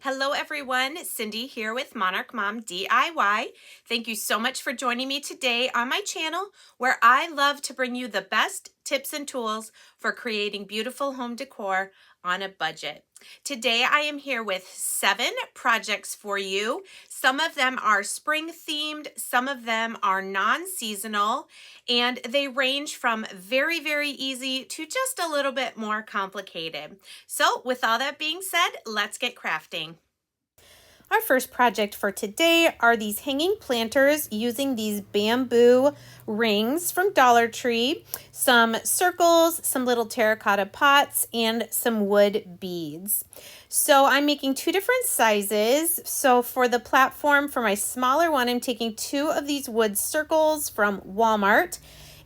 Hello everyone, Cindy here with Monarch Mom DIY. Thank you so much for joining me today on my channel where I love to bring you the best tips and tools for creating beautiful home decor on a budget. Today I am here with 7 projects for you. Some of them are spring themed, some of them are non-seasonal, and they range from very, very easy to just a little bit more complicated. So with all that being said, let's get crafting. Our first project for today are these hanging planters using these bamboo rings from Dollar Tree, some circles, some little terracotta pots, and some wood beads. So I'm making 2 different sizes. So for the platform, for my smaller one, I'm taking 2 of these wood circles from Walmart.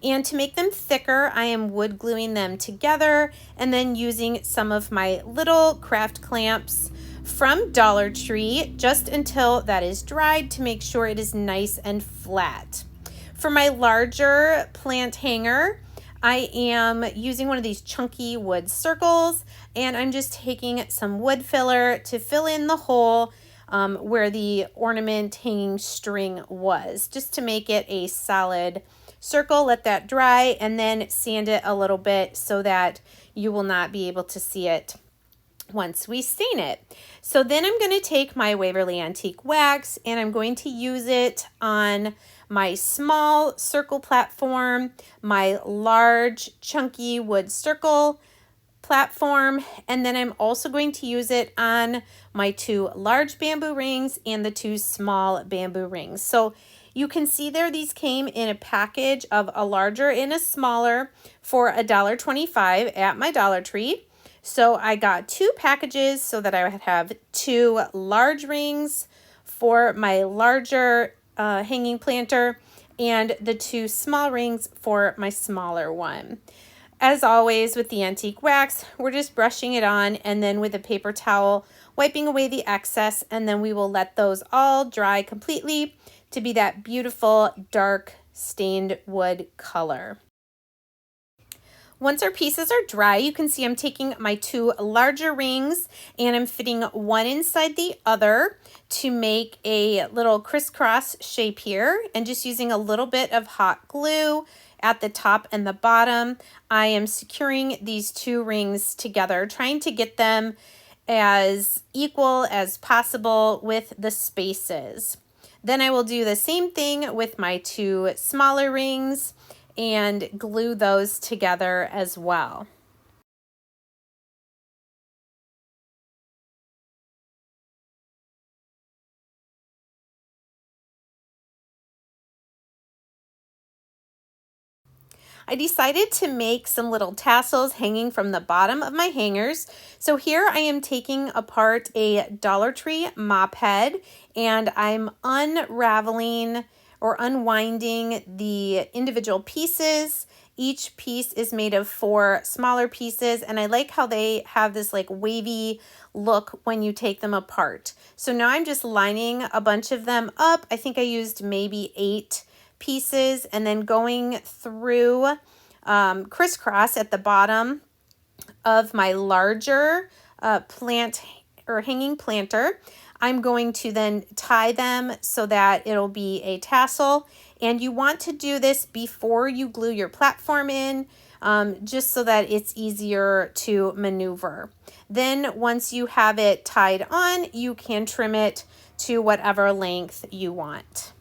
And to make them thicker, I am wood gluing them together and then using some of my little craft clamps from Dollar Tree just until that is dried to make sure it is nice and flat. For my larger plant hanger, I am using one of these chunky wood circles, and I'm just taking some wood filler to fill in the hole where the ornament hanging string was, just to make it a solid circle. Let that dry and then sand it a little bit so that you will not be able to see it once we stain it. So then I'm going to take my Waverly Antique Wax and I'm going to use it on my small circle platform, my large chunky wood circle platform, and then I'm also going to use it on my 2 large bamboo rings and the 2 small bamboo rings. So you can see there these came in a package of a larger and a smaller for $1.25 at my Dollar Tree. So I got 2 packages so that I would have 2 large rings for my larger hanging planter and the 2 small rings for my smaller one. As always with the antique wax, we're just brushing it on and then with a paper towel, wiping away the excess, and then we will let those all dry completely to be that beautiful dark stained wood color. Once our pieces are dry, you can see I'm taking my 2 larger rings and I'm fitting one inside the other to make a little crisscross shape here, and just using a little bit of hot glue at the top and the bottom, I am securing these 2 rings together, trying to get them as equal as possible with the spaces. Then I will do the same thing with my 2 smaller rings and glue those together as well. I decided to make some little tassels hanging from the bottom of my hangers. So here I am taking apart a Dollar Tree mop head and I'm unraveling or unwinding the individual pieces. Each piece is made of 4 smaller pieces, and I like how they have this like wavy look when you take them apart. So now I'm just lining a bunch of them up. I think I used maybe 8 pieces and then going through crisscross at the bottom of my larger plant or hanging planter. I'm going to then tie them so that it'll be a tassel, and you want to do this before you glue your platform in, just so that it's easier to maneuver. Then once you have it tied on, you can trim it to whatever length you want.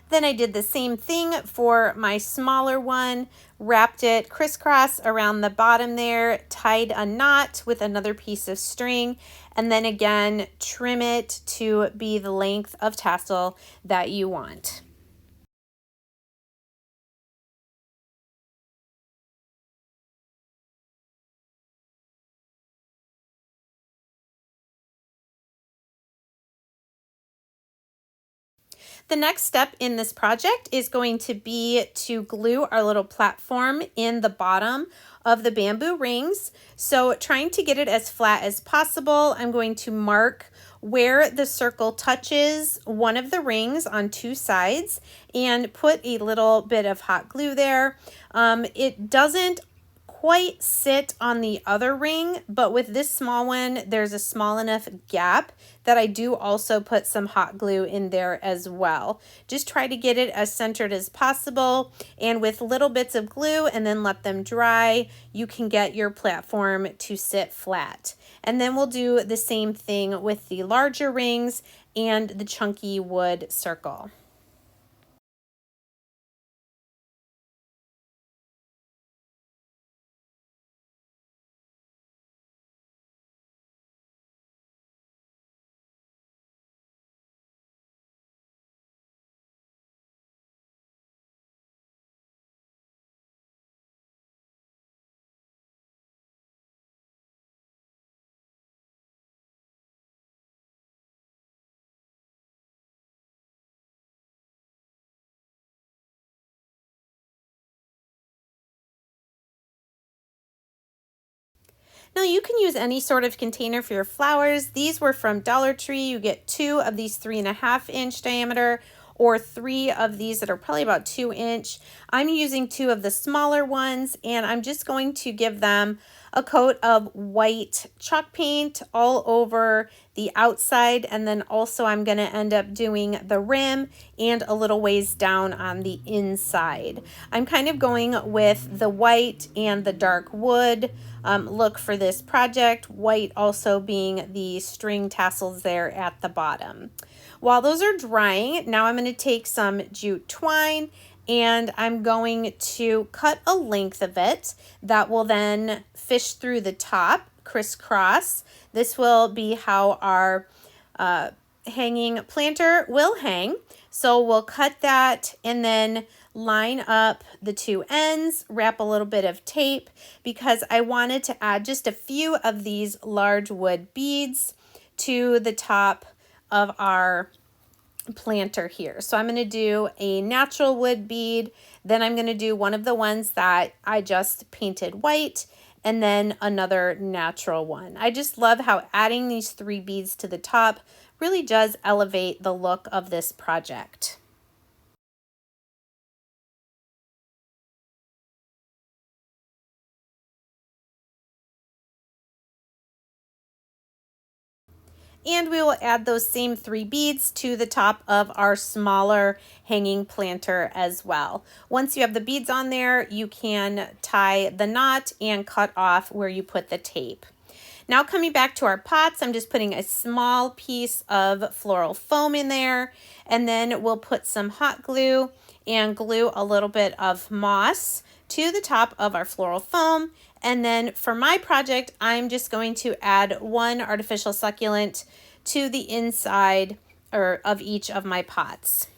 Then I did the same thing for my smaller one, wrapped it crisscross around the bottom there, tied a knot with another piece of string, and then again, trim it to be the length of tassel that you want. The next step in this project is going to be to glue our little platform in the bottom of the bamboo rings. So trying to get it as flat as possible, I'm going to mark where the circle touches one of the rings on two sides and put a little bit of hot glue there. It doesn't quite sit on the other ring, but with this small one, there's a small enough gap that I do also put some hot glue in there as well. Just try to get it as centered as possible, and with little bits of glue and then let them dry, you can get your platform to sit flat. And then we'll do the same thing with the larger rings and the chunky wood circle. Now you can use any sort of container for your flowers. These were from Dollar Tree. You get 2 of these 3.5-inch diameter or 3 of these that are probably about 2-inch. I'm using 2 of the smaller ones, and I'm just going to give them a coat of white chalk paint all over the outside, and then also I'm going to end up doing the rim and a little ways down on the inside. I'm kind of going with the white and the dark wood look for this project, white also being the string tassels there at the bottom. While those are drying, now I'm going to take some jute twine and I'm going to cut a length of it that will then fish through the top, crisscross. This will be how our hanging planter will hang. So we'll cut that and then line up the 2 ends, wrap a little bit of tape because I wanted to add just a few of these large wood beads to the top of our planter here. So I'm going to do a natural wood bead, then I'm going to do one of the ones that I just painted white, and then another natural one. I just love how adding these 3 beads to the top really does elevate the look of this project. And we will add those same 3 beads to the top of our smaller hanging planter as well. Once you have the beads on there, you can tie the knot and cut off where you put the tape. Now coming back to our pots, I'm just putting a small piece of floral foam in there, and then we'll put some hot glue and glue a little bit of moss to the top of our floral foam. And then for my project, I'm just going to add 1 artificial succulent to the inside of each of my pots.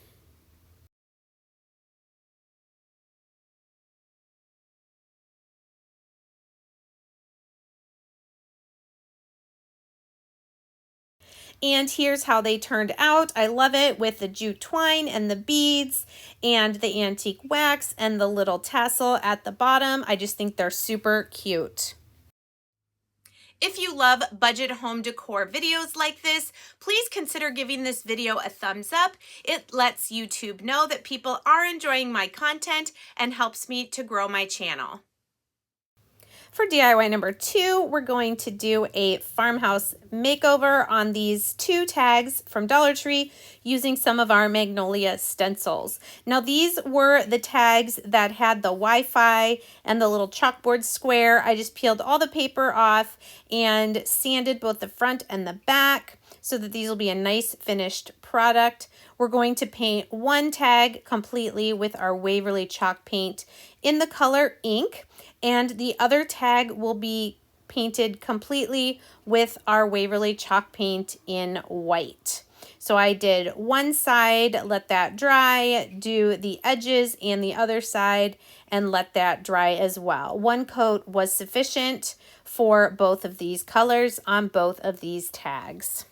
And here's how they turned out. I love it with the jute twine and the beads and the antique wax and the little tassel at the bottom. I just think they're super cute. If you love budget home decor videos like this, please consider giving this video a thumbs up. It lets YouTube know that people are enjoying my content and helps me to grow my channel. For DIY number 2, we're going to do a farmhouse makeover on these 2 tags from Dollar Tree using some of our Magnolia stencils. Now these were the tags that had the Wi-Fi and the little chalkboard square. I just peeled all the paper off and sanded both the front and the back so that these will be a nice finished product. We're going to paint 1 tag completely with our Waverly chalk paint in the color ink, and the other tag will be painted completely with our Waverly chalk paint in white. So I did one side, let that dry, do the edges and the other side, and let that dry as well. 1 coat was sufficient for both of these colors on both of these tags.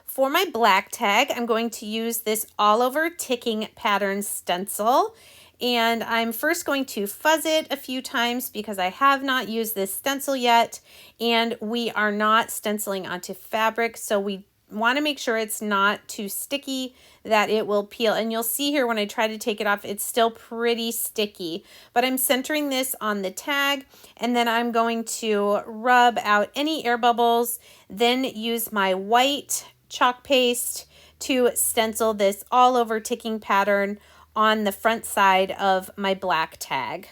For my black tag, I'm going to use this all over ticking pattern stencil. And I'm first going to fuzz it a few times because I have not used this stencil yet. And we are not stenciling onto fabric, so we want to make sure it's not too sticky that it will peel. And you'll see here when I try to take it off, it's still pretty sticky. But I'm centering this on the tag, and then I'm going to rub out any air bubbles, then use my white chalk paste to stencil this all over ticking pattern on the front side of my black tag.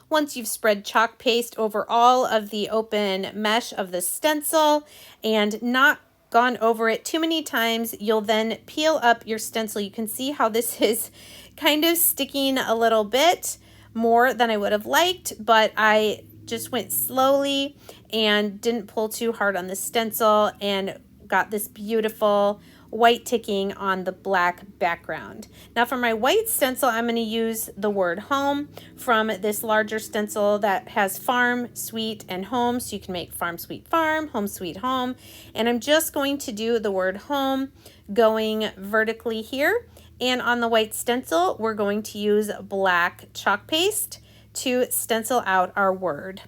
Once you've spread chalk paste over all of the open mesh of the stencil and not gone over it too many times, you'll then peel up your stencil. You can see how this is kind of sticking a little bit more than I would have liked, but I just went slowly and didn't pull too hard on the stencil and got this beautiful white ticking on the black background. Now for my white stencil, I'm going to use the word home from this larger stencil that has farm, sweet, and home. So you can make farm, sweet, farm, home, sweet, home. And I'm just going to do the word home going vertically here. And on the white stencil, we're going to use black chalk paste to stencil out our word.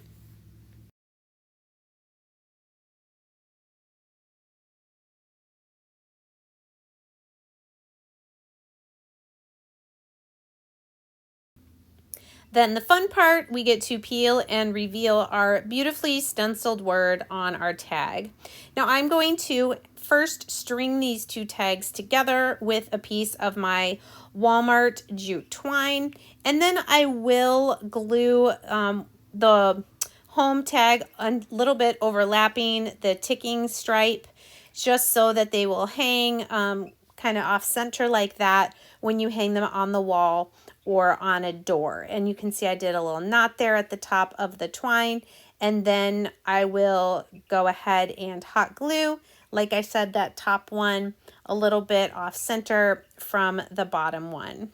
Then the fun part, we get to peel and reveal our beautifully stenciled word on our tag. Now I'm going to first string these two tags together with a piece of my Walmart jute twine, and then I will glue the home tag a little bit overlapping the ticking stripe just so that they will hang kind of off center like that when you hang them on the wall or on a door. And you can see I did a little knot there at the top of the twine, and then I will go ahead and hot glue, like I said, that top one a little bit off center from the bottom one.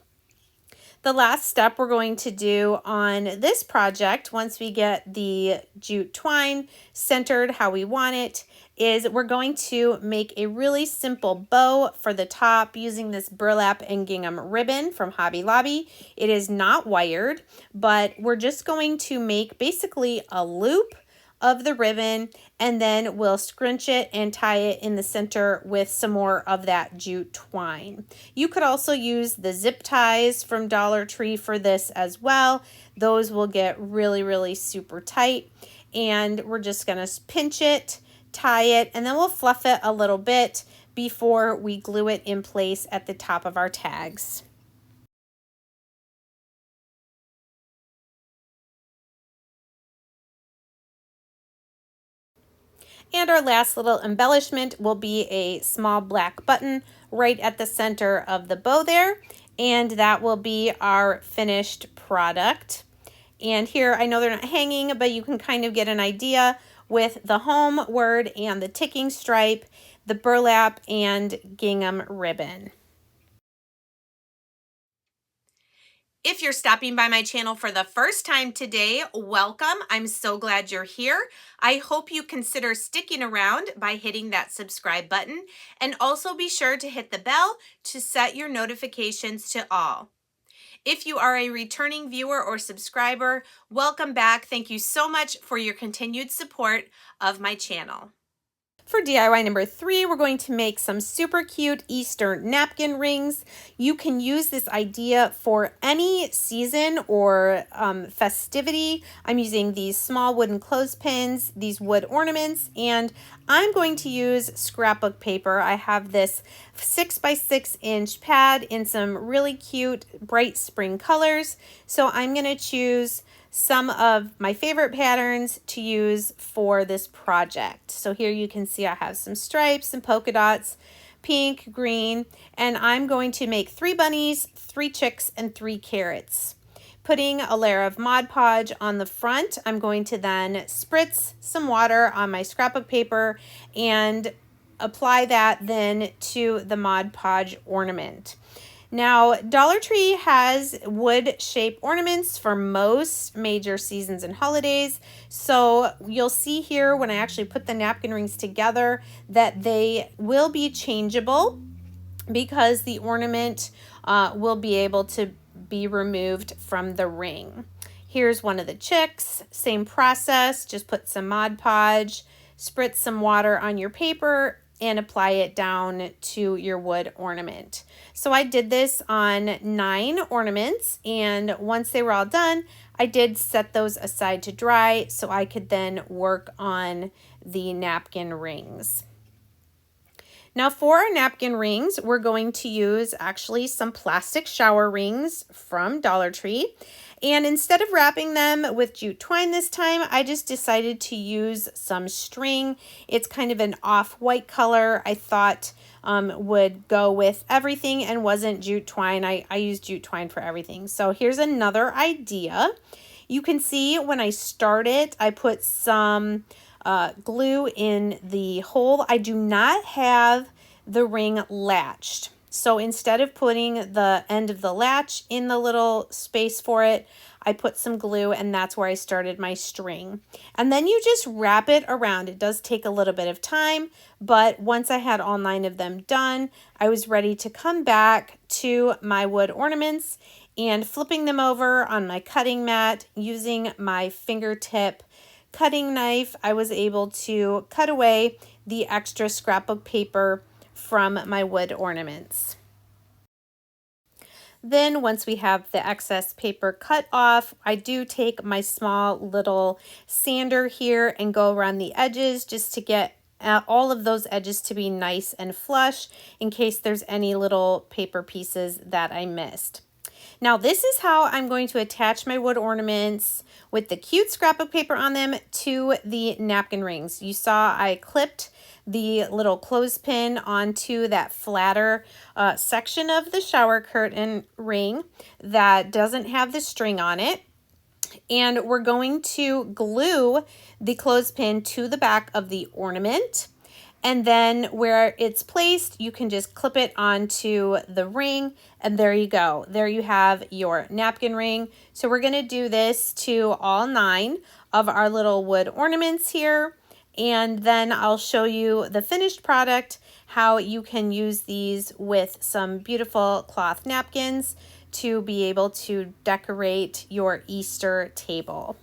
The last step we're going to do on this project, once we get the jute twine centered how we want it, is we're going to make a really simple bow for the top using this burlap and gingham ribbon from Hobby Lobby. It is not wired, but we're just going to make basically a loop of the ribbon, and then we'll scrunch it and tie it in the center with some more of that jute twine. You could also use the zip ties from Dollar Tree for this as well. Those will get really, really super tight, and we're just gonna pinch it, tie it, and then we'll fluff it a little bit before we glue it in place at the top of our tags. And our last little embellishment will be a small black button right at the center of the bow there. And that will be our finished product. And here, I know they're not hanging, but you can kind of get an idea with the home word and the ticking stripe, the burlap and gingham ribbon. If you're stopping by my channel for the first time today, welcome. I'm so glad you're here. I hope you consider sticking around by hitting that subscribe button, and also be sure to hit the bell to set your notifications to all. If you are a returning viewer or subscriber, welcome back. Thank you so much for your continued support of my channel. For DIY number 3, we're going to make some super cute Easter napkin rings. You can use this idea for any season or festivity. I'm using these small wooden clothespins, these wood ornaments, and I'm going to use scrapbook paper. I have this 6x6 pad in some really cute bright spring colors. So I'm going to choose some of my favorite patterns to use for this project. So here you can see I have some stripes and polka dots, pink, green, and I'm going to make 3 bunnies, 3 chicks, and 3 carrots. Putting a layer of Mod Podge on the front, I'm going to then spritz some water on my scrapbook paper and apply that then to the Mod Podge ornament. Now, Dollar Tree has wood shape ornaments for most major seasons and holidays. So you'll see here when I actually put the napkin rings together that they will be changeable because the ornament will be able to be removed from the ring. Here's one of the chicks, same process, just put some Mod Podge, spritz some water on your paper, and apply it down to your wood ornament. So I did this on 9 ornaments, and once they were all done, I did set those aside to dry so I could then work on the napkin rings. Now for our napkin rings, we're going to use actually some plastic shower rings from Dollar Tree. And instead of wrapping them with jute twine this time, I just decided to use some string. It's kind of an off-white color I thought would go with everything and wasn't jute twine. I used jute twine for everything. So here's another idea. You can see when I started, I put some glue in the hole. I do not have the ring latched. So instead of putting the end of the latch in the little space for it, I put some glue, and that's where I started my string. And then you just wrap it around. It does take a little bit of time, but once I had all 9 of them done, I was ready to come back to my wood ornaments and flipping them over on my cutting mat using my fingertip cutting knife. I was able to cut away the extra scrapbook paper from my wood ornaments. Then once we have the excess paper cut off, I do take my small little sander here and go around the edges just to get all of those edges to be nice and flush in case there's any little paper pieces that I missed. Now this is how I'm going to attach my wood ornaments with the cute scrapbook paper on them to the napkin rings. You saw I clipped the little clothespin onto that flatter section of the shower curtain ring that doesn't have the string on it. And we're going to glue the clothespin to the back of the ornament. And then where it's placed, you can just clip it onto the ring, and there you go. There you have your napkin ring. So we're going to do this to all 9 of our little wood ornaments here. And then I'll show you the finished product, how you can use these with some beautiful cloth napkins to be able to decorate your Easter table.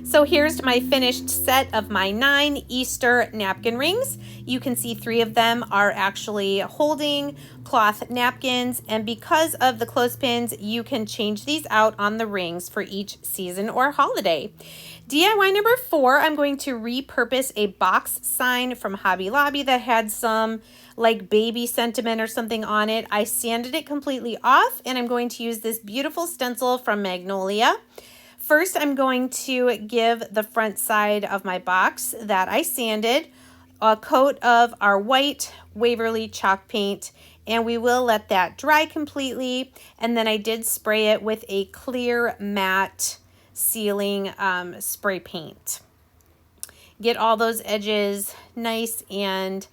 So here's my finished set of my 9 Easter napkin rings. You can see 3 of them are actually holding cloth napkins, and because of the clothespins, you can change these out on the rings for each season or holiday. DIY number 4, I'm going to repurpose a box sign from Hobby Lobby that had some like baby sentiment or something on it. I sanded it completely off, and I'm going to use this beautiful stencil from Magnolia. First, I'm going to give the front side of my box that I sanded a coat of our white Waverly chalk paint, and we will let that dry completely. And then I did spray it with a clear matte sealing spray paint. Get all those edges nice and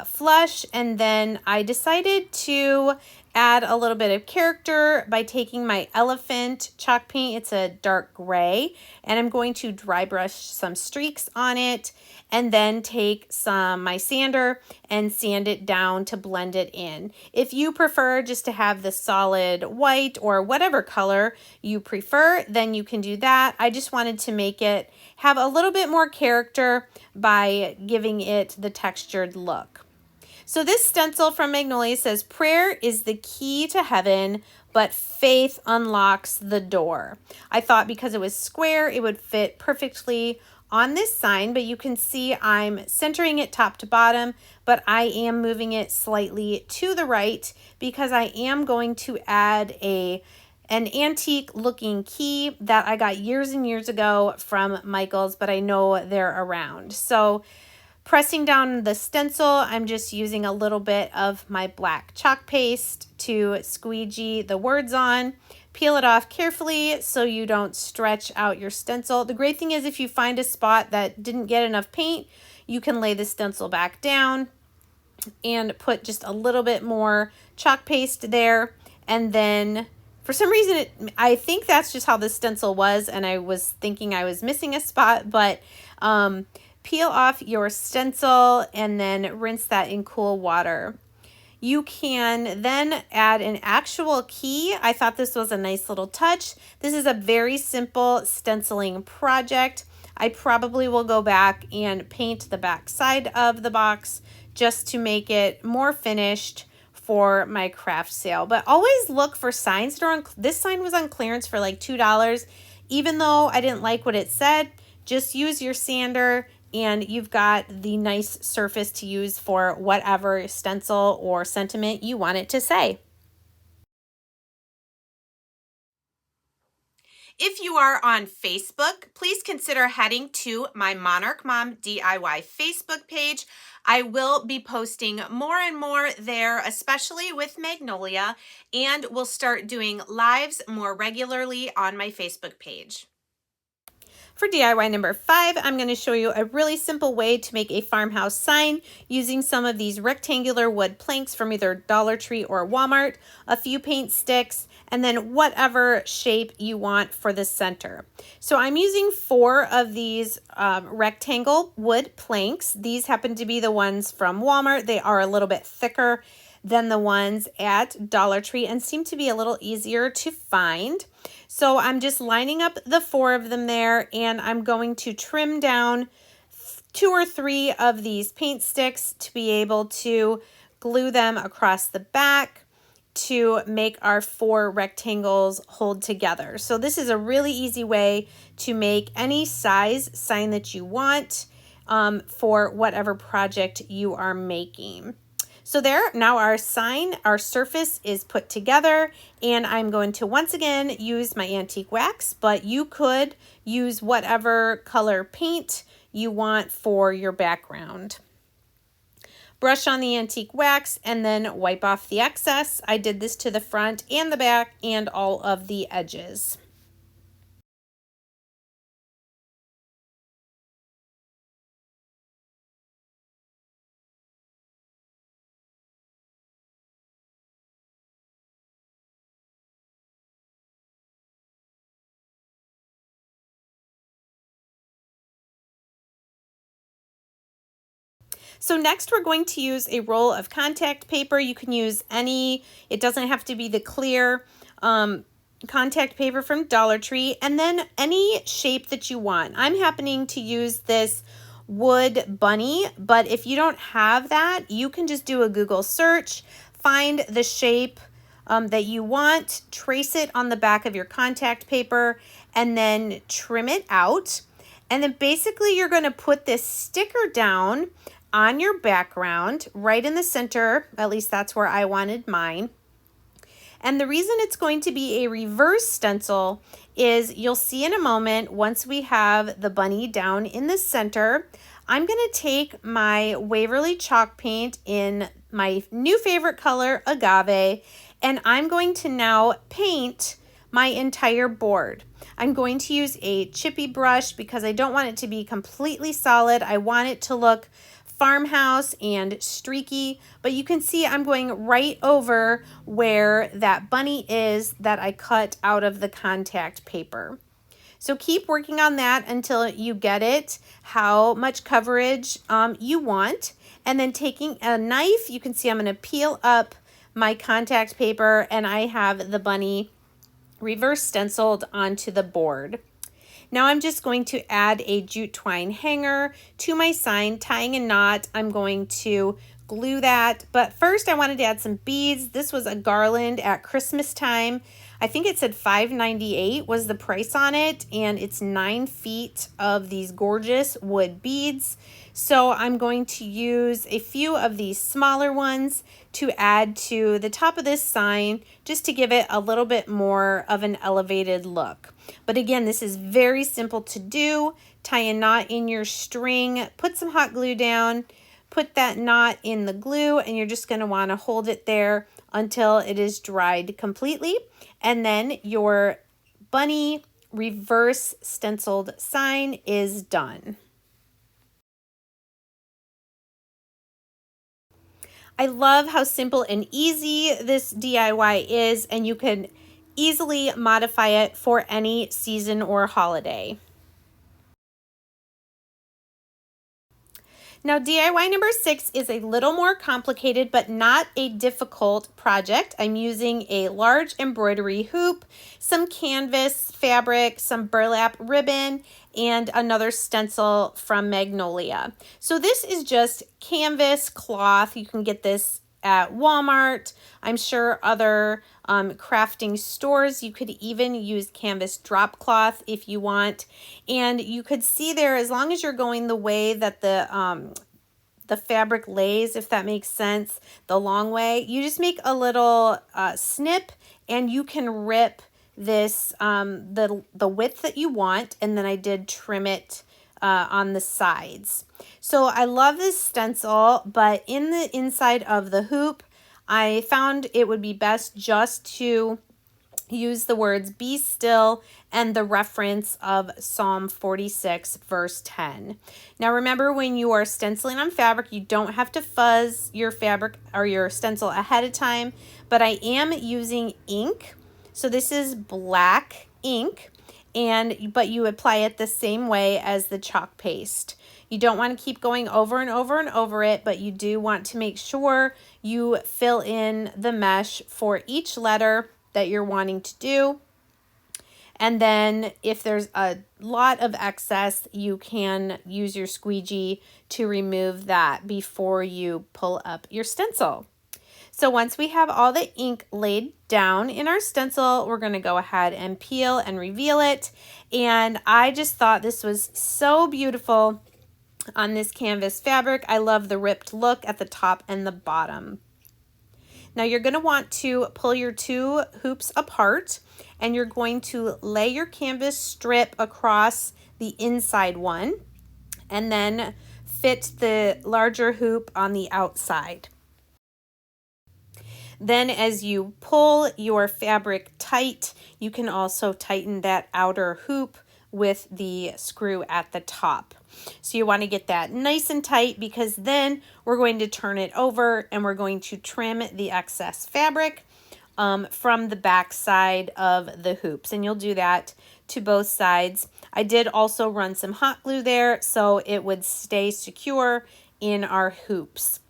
flush, and then I decided to add a little bit of character by taking my elephant chalk paint. It's a dark gray, and I'm going to dry brush some streaks on it, and then take my sander and sand it down to blend it in. If you prefer just to have the solid white or whatever color you prefer, then you can do that. I just wanted to make it have a little bit more character by giving it the textured look. So this stencil from Magnolia says, "Prayer is the key to heaven, but faith unlocks the door." I thought because it was square, it would fit perfectly on this sign, but you can see I'm centering it top to bottom, but I am moving it slightly to the right because I am going to add a an antique looking key that I got years and years ago from Michael's, but I know they're around. So pressing down the stencil, I'm just using a little bit of my black chalk paste to squeegee the words on. Peel it off carefully so you don't stretch out your stencil. The great thing is if you find a spot that didn't get enough paint, you can lay the stencil back down and put just a little bit more chalk paste there. And then for some reason, I think that's just how the stencil was, and I was thinking I was missing a spot, but peel off your stencil and then rinse that in cool water. You can then add an actual key. I thought this was a nice little touch. This is a very simple stenciling project. I probably will go back and paint the back side of the box just to make it more finished for my craft sale. But always look for signs. This sign was on clearance for like $2. Even though I didn't like what it said, just use your sander and you've got the nice surface to use for whatever stencil or sentiment you want it to say. If you are on Facebook, please consider heading to my Monarch Mom DIY Facebook page. I will be posting more and more there, especially with Magnolia, and we'll start doing lives more regularly on my Facebook page. For DIY number 5, I'm going to show you a really simple way to make a farmhouse sign using some of these rectangular wood planks from either Dollar Tree or Walmart, a few paint sticks, and then whatever shape you want for the center. So I'm using 4 of these rectangle wood planks. These happen to be the ones from Walmart. They are a little bit thicker than the ones at Dollar Tree and seem to be a little easier to find. So I'm just lining up the 4 of them there, and I'm going to trim down 2 or 3 of these paint sticks to be able to glue them across the back to make our 4 rectangles hold together. So this is a really easy way to make any size sign that you want for whatever project you are making. So there, now our sign, our surface is put together, and I'm going to once again use my antique wax, but you could use whatever color paint you want for your background. Brush on the antique wax and then wipe off the excess. I did this to the front and the back and all of the edges. So next we're going to use a roll of contact paper. You can use any, it doesn't have to be the clear contact paper from Dollar Tree, and then any shape that you want. I'm happening to use this wood bunny, but if you don't have that, you can just do a Google search, find the shape that you want, trace it on the back of your contact paper, and then trim it out. And then basically you're going to put this sticker down on your background right in the center. At least that's where I wanted mine. And the reason it's going to be a reverse stencil is you'll see in a moment, once we have the bunny down in the center, I'm going to take my Waverly chalk paint in my new favorite color, Agave, and I'm going to now paint my entire board. I'm going to use a chippy brush because I don't want it to be completely solid. I want it to look farmhouse and streaky, but you can see I'm going right over where that bunny is that I cut out of the contact paper. So keep working on that until you get it how much coverage you want, and then taking a knife, you can see I'm going to peel up my contact paper and I have the bunny reverse stenciled onto the board. Now I'm just going to add a jute twine hanger to my sign, tying a knot. I'm going to glue that, but first I wanted to add some beads. This was a garland at Christmas time. I think it said $5.98 was the price on it, and it's 9 feet of these gorgeous wood beads. So I'm going to use a few of these smaller ones to add to the top of this sign, just to give it a little bit more of an elevated look. But again, this is very simple to do. Tie a knot in your string, put some hot glue down, put that knot in the glue, and you're just going to want to hold it there until it is dried completely. And then your bunny reverse stenciled sign is done. I love how simple and easy this DIY is, and you can easily modify it for any season or holiday. Now, DIY number 6 is a little more complicated, but not a difficult project. I'm using a large embroidery hoop, some canvas fabric, some burlap ribbon, and another stencil from Magnolia. So this is just canvas cloth. You can get this at Walmart. I'm sure other crafting stores. You could even use canvas drop cloth if you want. And you could see there, as long as you're going the way that the fabric lays, if that makes sense, the long way, you just make a little snip, and you can rip this the width that you want. And then I did trim it on the sides. So I love this stencil, but in the inside of the hoop, I found it would be best just to use the words "be still" and the reference of Psalm 46 verse 10. Now remember, when you are stenciling on fabric, you don't have to fuzz your fabric or your stencil ahead of time, but I am using ink. So this is black ink, but you apply it the same way as the chalk paste. You don't want to keep going over and over and over it, but you do want to make sure you fill in the mesh for each letter that you're wanting to do. And then if there's a lot of excess, you can use your squeegee to remove that before you pull up your stencil. So once we have all the ink laid down in our stencil, we're going to go ahead and peel and reveal it. And I just thought this was so beautiful on this canvas fabric. I love the ripped look at the top and the bottom. Now you're going to want to pull your two hoops apart, and you're going to lay your canvas strip across the inside one, and then fit the larger hoop on the outside. Then as you pull your fabric tight, you can also tighten that outer hoop with the screw at the top. So you want to get that nice and tight, because then we're going to turn it over and we're going to trim the excess fabric from the back side of the hoops. And you'll do that to both sides. I did also run some hot glue there so it would stay secure in our hoops.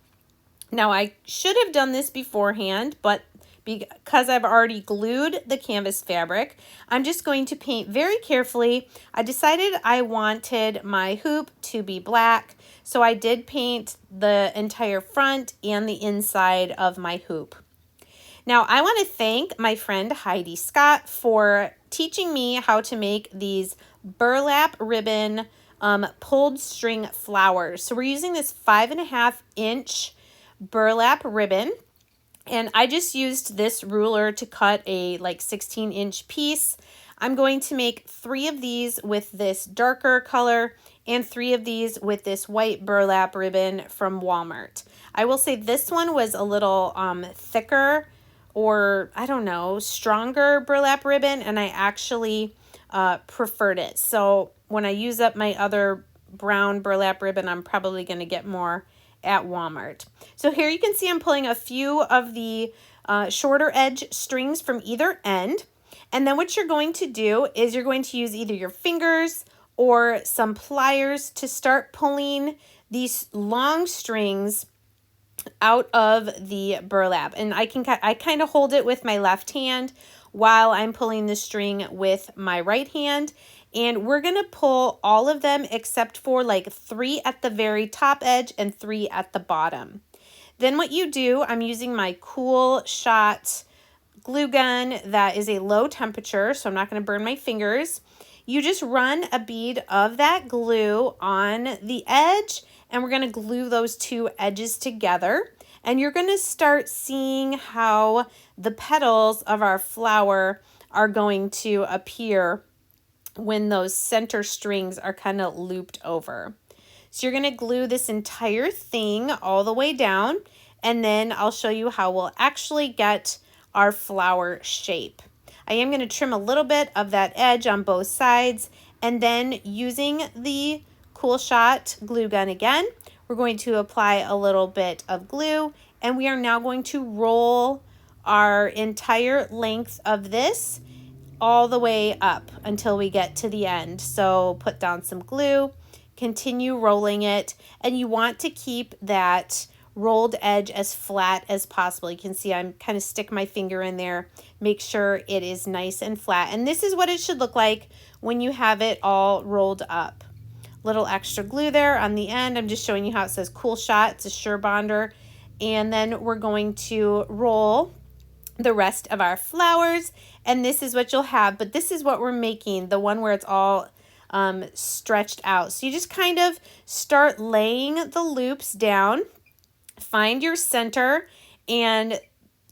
Now I should have done this beforehand, but because I've already glued the canvas fabric, I'm just going to paint very carefully. I decided I wanted my hoop to be black, so I did paint the entire front and the inside of my hoop. Now I want to thank my friend Heidi Scott for teaching me how to make these burlap ribbon pulled string flowers. So we're using this 5.5-inch burlap ribbon. And I just used this ruler to cut a 16-inch piece. I'm going to make 3 of these with this darker color and 3 of these with this white burlap ribbon from Walmart. I will say this one was a little thicker, or I don't know, stronger burlap ribbon, and I actually preferred it. So when I use up my other brown burlap ribbon, I'm probably going to get more at Walmart. So here you can see I'm pulling a few of the shorter edge strings from either end. And then what you're going to do is you're going to use either your fingers or some pliers to start pulling these long strings out of the burlap. And I kind of hold it with my left hand while I'm pulling the string with my right hand. And we're going to pull all of them except for 3 at the very top edge and 3 at the bottom. Then what you do, I'm using my Cool Shot glue gun that is a low temperature, so I'm not going to burn my fingers. You just run a bead of that glue on the edge, and we're going to glue those two edges together. And you're going to start seeing how the petals of our flower are going to appear when those center strings are kind of looped over. So you're going to glue this entire thing all the way down, and then I'll show you how we'll actually get our flower shape. I am going to trim a little bit of that edge on both sides, and then using the Cool Shot glue gun again, we're going to apply a little bit of glue, and we are now going to roll our entire length of this all the way up until we get to the end. So put down some glue, continue rolling it, and you want to keep that rolled edge as flat as possible. You can see I'm kind of stick my finger in there, make sure it is nice and flat. And this is what it should look like when you have it all rolled up. Little extra glue there on the end. I'm just showing you how it says Cool Shot. It's a Sure Bonder. And then we're going to roll the rest of our flowers, and this is what you'll have. But this is what we're making, the one where it's all stretched out. So you just kind of start laying the loops down, find your center, and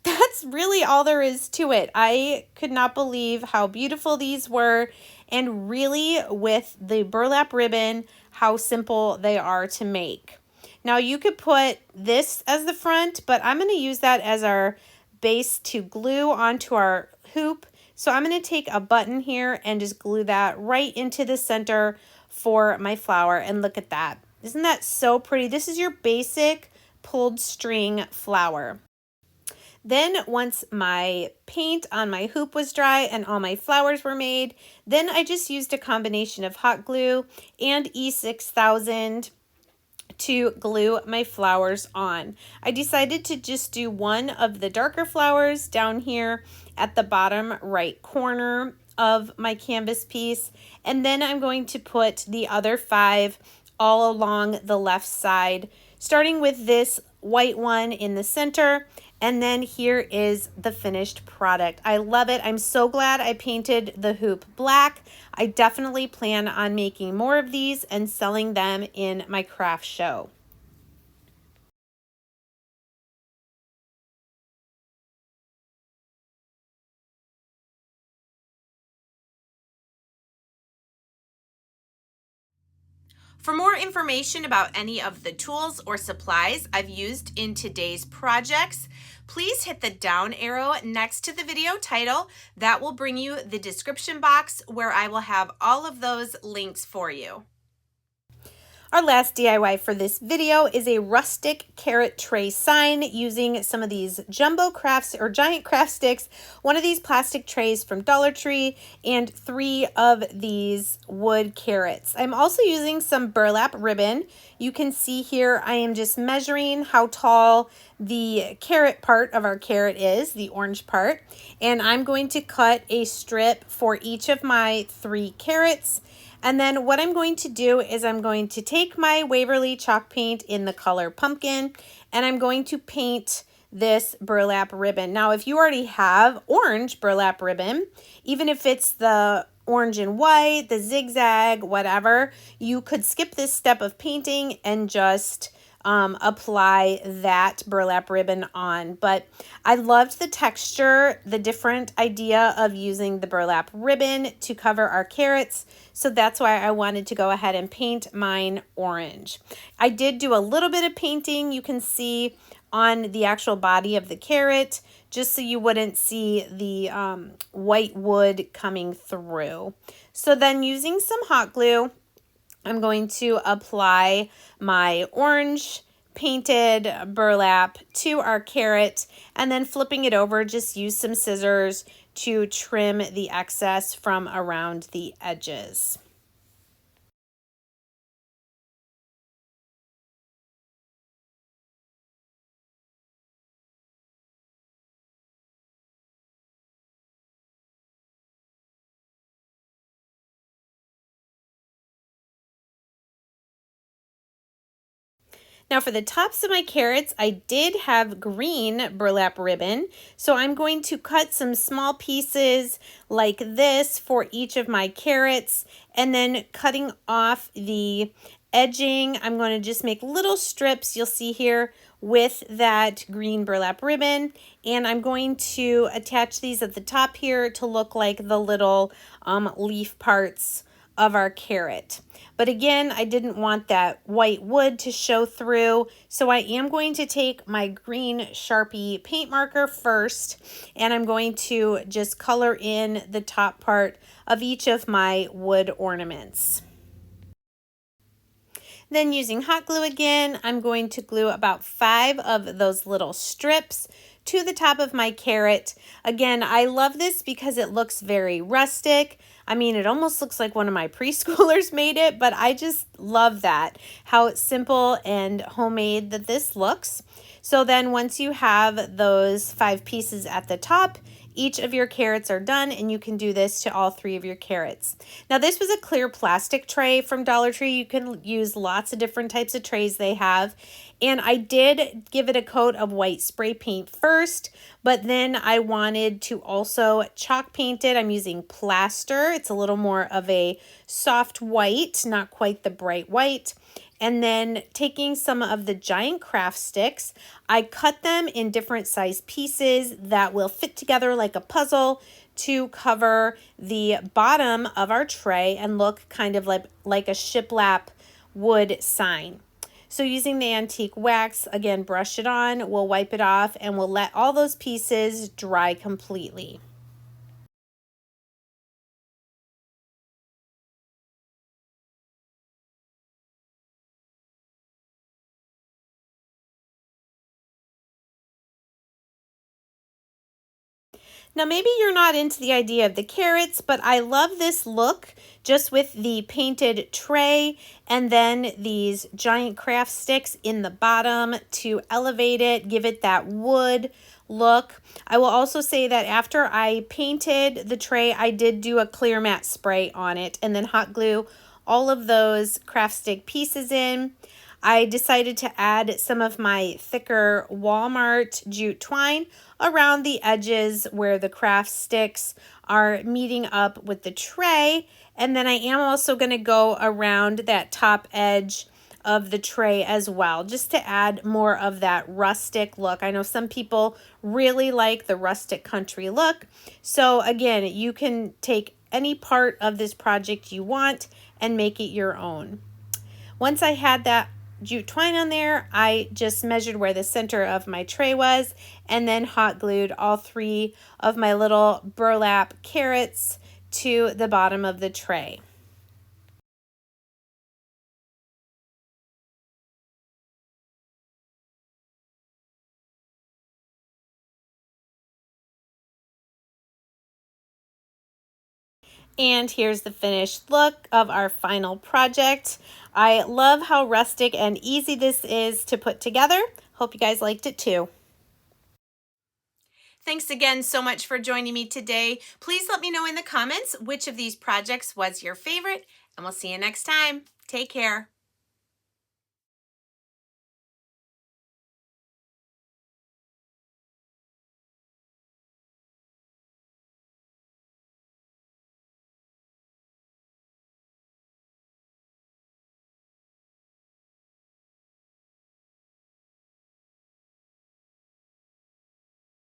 that's really all there is to it. I could not believe how beautiful these were, and really with the burlap ribbon, how simple they are to make. Now you could put this as the front, but I'm going to use that as our base to glue onto our hoop. So I'm going to take a button here and just glue that right into the center for my flower. And look at that. Isn't that so pretty? This is your basic pulled string flower. Then once my paint on my hoop was dry and all my flowers were made, then I just used a combination of hot glue and E6000 to glue my flowers on. I decided to just do one of the darker flowers down here at the bottom right corner of my canvas piece, and then I'm going to put the other 5 all along the left side, starting with this white one in the center. And then here is the finished product. I love it. I'm so glad I painted the hoop black. I definitely plan on making more of these and selling them in my craft show. For more information about any of the tools or supplies I've used in today's projects, please hit the down arrow next to the video title. That will bring you the description box where I will have all of those links for you. Our last DIY for this video is a rustic carrot tray sign using some of these jumbo crafts or giant craft sticks, one of these plastic trays from Dollar Tree, and 3 of these wood carrots. I'm also using some burlap ribbon. You can see here I am just measuring how tall the carrot part of our carrot is, the orange part, and I'm going to cut a strip for each of my 3 carrots. And then what I'm going to do is I'm going to take my Waverly chalk paint in the color pumpkin, and I'm going to paint this burlap ribbon. Now, if you already have orange burlap ribbon, even if it's the orange and white, the zigzag, whatever, you could skip this step of painting and just apply that burlap ribbon on. But I loved the texture, the different idea of using the burlap ribbon to cover our carrots. So that's why I wanted to go ahead and paint mine orange. I did do a little bit of painting, you can see on the actual body of the carrot, just so you wouldn't see the white wood coming through. So then using some hot glue, I'm going to apply my orange painted burlap to our carrot, and then flipping it over, just use some scissors to trim the excess from around the edges. Now for the tops of my carrots, I did have green burlap ribbon. So I'm going to cut some small pieces like this for each of my carrots, and then cutting off the edging, I'm going to just make little strips you'll see here with that green burlap ribbon, and I'm going to attach these at the top here to look like the little leaf parts of our carrot. But again, I didn't want that white wood to show through, so I am going to take my green Sharpie paint marker first, and I'm going to just color in the top part of each of my wood ornaments. Then using hot glue again, I'm going to glue about 5 of those little strips to the top of my carrot. Again, I love this because it looks very rustic. I mean, it almost looks like one of my preschoolers made it, but I just love that, how simple and homemade that this looks. So then once you have those 5 pieces at the top, each of your carrots are done, and you can do this to all 3 of your carrots. Now this was a clear plastic tray from Dollar Tree. You can use lots of different types of trays they have. And I did give it a coat of white spray paint first, but then I wanted to also chalk paint it. I'm using plaster. It's a little more of a soft white, not quite the bright white. And then taking some of the giant craft sticks, I cut them in different size pieces that will fit together like a puzzle to cover the bottom of our tray and look kind of like a shiplap wood sign. So using the antique wax, again, brush it on, we'll wipe it off, and we'll let all those pieces dry completely. Now maybe you're not into the idea of the carrots, but I love this look just with the painted tray and then these giant craft sticks in the bottom to elevate it, give it that wood look. I will also say that after I painted the tray, I did do a clear matte spray on it and then hot glue all of those craft stick pieces in. I decided to add some of my thicker Walmart jute twine around the edges where the craft sticks are meeting up with the tray. And then I am also going to go around that top edge of the tray as well, just to add more of that rustic look. I know some people really like the rustic country look. So again, you can take any part of this project you want and make it your own. Once I had that jute twine on there, I just measured where the center of my tray was and then hot glued all 3 of my little burlap carrots to the bottom of the tray. And here's the finished look of our final project. I love how rustic and easy this is to put together. Hope you guys liked it too. Thanks again so much for joining me today. Please let me know in the comments which of these projects was your favorite, and we'll see you next time. Take care.